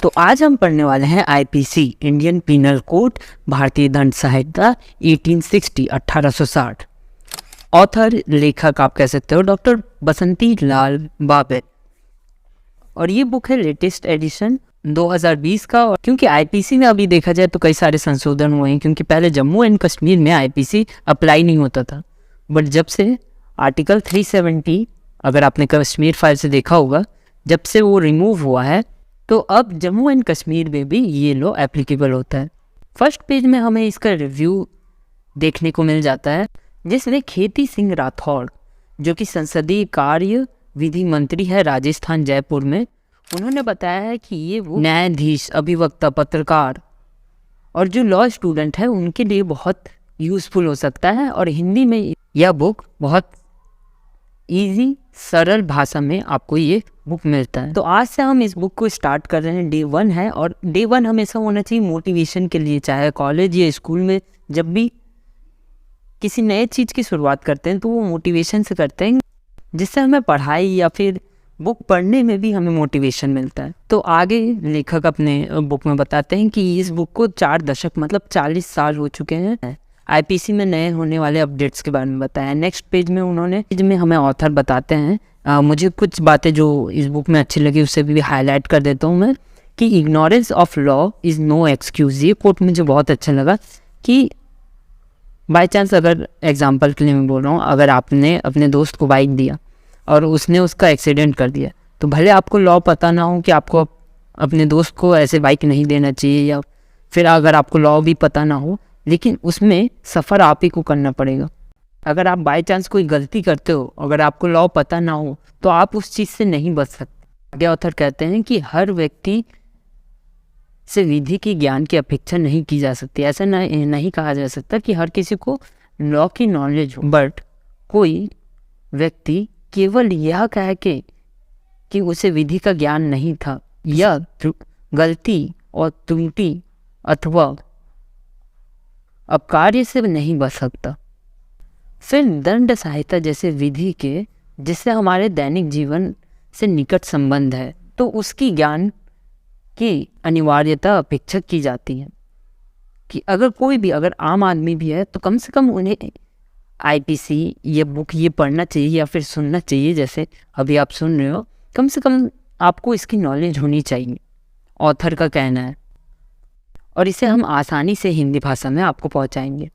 तो आज हम पढ़ने वाले हैं आईपीसी इंडियन पीनल कोड भारतीय दंड संहिता 1860 1860। ऑथर लेखक आप कह सकते हो डॉक्टर बसंती लाल बाबर, और ये बुक है लेटेस्ट एडिशन 2020 का। और क्योंकि आईपीसी में अभी देखा जाए तो कई सारे संशोधन हुए हैं, क्योंकि पहले जम्मू एंड कश्मीर में आईपीसी अप्लाई नहीं होता था, बट जब से आर्टिकल 370, अगर आपने कश्मीर फाइल से देखा होगा, जब से वो रिमूव हुआ है तो अब जम्मू एंड कश्मीर में भी ये लॉ एप्लीकेबल होता है। फर्स्ट पेज में हमें इसका रिव्यू देखने को मिल जाता है, जिसमें खेती सिंह राठौड़, जो कि संसदीय कार्य विधि मंत्री है राजस्थान जयपुर में, उन्होंने बताया है कि ये वो न्यायाधीश, अभिवक्ता, पत्रकार और जो लॉ स्टूडेंट है उनके लिए बहुत यूज़फुल हो सकता है। और हिंदी में यह बुक बहुत इजी सरल भाषा में आपको ये बुक मिलता है। तो आज से हम इस बुक को स्टार्ट कर रहे हैं। डे 1 है, और डे 1 हमेशा होना चाहिए मोटिवेशन के लिए, चाहे कॉलेज या स्कूल में जब भी किसी नए चीज़ की शुरुआत करते हैं तो वो मोटिवेशन से करते हैं, जिससे हमें पढ़ाई या फिर बुक पढ़ने में भी हमें मोटिवेशन मिलता है। तो आगे लेखक अपने बुक में बताते हैं कि इस बुक को 4 दशक मतलब 40 साल हो चुके हैं। आईपीसी में नए होने वाले अपडेट्स के बारे में बताया। नेक्स्ट पेज में उन्होंने हमें ऑथर बताते हैं, मुझे कुछ बातें जो इस बुक में अच्छी लगी उससे भी हाईलाइट कर देता हूँ मैं, कि ignorance of law is no excuse. ये कोट मुझे बहुत अच्छा लगा कि बाय चांस, अगर एग्जांपल के लिए मैं बोल रहा हूँ, अगर आपने अपने दोस्त को बाइक दिया और उसने उसका एक्सीडेंट कर दिया, तो भले आपको लॉ पता ना हो कि आपको अपने दोस्त को ऐसे बाइक नहीं देना चाहिए, या फिर अगर आपको लॉ भी पता ना हो, लेकिन उसमें सफ़र आप ही को करना पड़ेगा। अगर आप बाय चांस कोई गलती करते हो, अगर आपको लॉ पता ना हो, तो आप उस चीज़ से नहीं बच सकते। आगे ऑथर कहते हैं कि हर व्यक्ति से विधि की ज्ञान की अपेक्षा नहीं की जा सकती। ऐसा नहीं कहा जा सकता कि हर किसी को लॉ की नॉलेज हो, बट कोई व्यक्ति केवल यह कह के कि उसे विधि का ज्ञान नहीं था, या गलती और त्रुटि अथवा अपकार्य से नहीं बच सकता। फिर दंड संहिता जैसे विधि के, जिससे हमारे दैनिक जीवन से निकट संबंध है, तो उसकी ज्ञान की अनिवार्यता अपेक्षा की जाती है कि अगर कोई भी, अगर आम आदमी भी है, तो कम से कम उन्हें आईपीसी ये बुक ये पढ़ना चाहिए या फिर सुनना चाहिए, जैसे अभी आप सुन रहे हो। कम से कम आपको इसकी नॉलेज होनी चाहिए, ऑथर का कहना है, और इसे हम आसानी से हिंदी भाषा में आपको पहुंचाएंगे।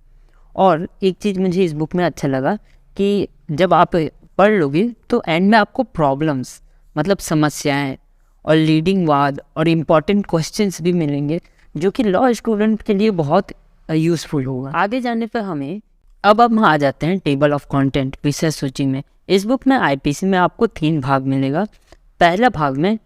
और एक चीज़ मुझे इस बुक में अच्छा लगा कि जब आप पढ़ लोगे तो एंड में आपको प्रॉब्लम्स मतलब समस्याएं और लीडिंग वाद और इम्पॉर्टेंट क्वेश्चंस भी मिलेंगे, जो कि लॉ स्टूडेंट के लिए बहुत यूज़फुल होगा। आगे जाने पर अब हम आ जाते हैं टेबल ऑफ कंटेंट विषय सूची में। इस बुक में आईपीसी में आपको 3 भाग मिलेगा। पहला भाग में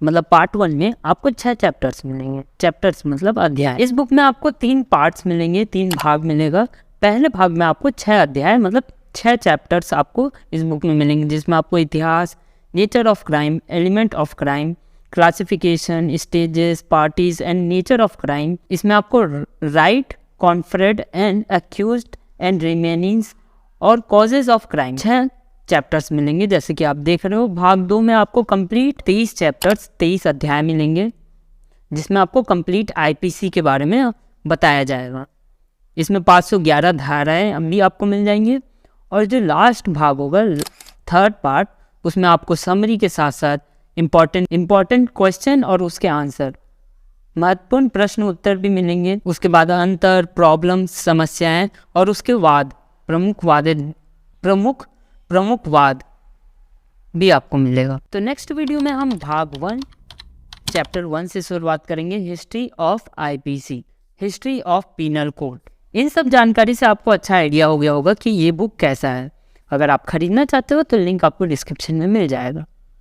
मतलब पार्ट 1 में आपको 6 चैप्टर्स मिलेंगे। चैप्टर्स मतलब अध्याय। इस बुक में आपको 3 पार्ट्स मिलेंगे, 3 भाग मिलेगा। पहले भाग में आपको 6 अध्याय मतलब 6 चैप्टर्स आपको इस बुक में मिलेंगे, जिसमें आपको इतिहास, nature of crime, element of crime, classification, stages, parties and nature of crime. इसमें आपको right, conferred and accused and remainings और कॉजेज ऑफ क्राइम 6 चैप्टर्स मिलेंगे। जैसे कि आप देख रहे हो, भाग 2 में आपको कंप्लीट 23 चैप्टर्स 23 अध्याय मिलेंगे, जिसमें आपको कंप्लीट आईपीसी के बारे में बताया जाएगा। इसमें 511 धाराएं भी आपको मिल जाएंगी। और जो लास्ट भाग होगा, थर्ड पार्ट, उसमें आपको समरी के साथ साथ इम्पॉर्टेंट क्वेश्चन और उसके आंसर, महत्वपूर्ण प्रश्न उत्तर भी मिलेंगे। उसके बाद अंतर, प्रॉब्लम, समस्याएं और उसके वाद, प्रमुख वाद भी आपको मिलेगा। तो नेक्स्ट वीडियो में हम भाग 1 चैप्टर 1 से शुरुआत करेंगे, history of IPC, history of penal code. इन सब जानकारी से आपको अच्छा आइडिया हो गया होगा कि ये बुक कैसा है। अगर आप खरीदना चाहते हो तो लिंक आपको डिस्क्रिप्शन में मिल जाएगा।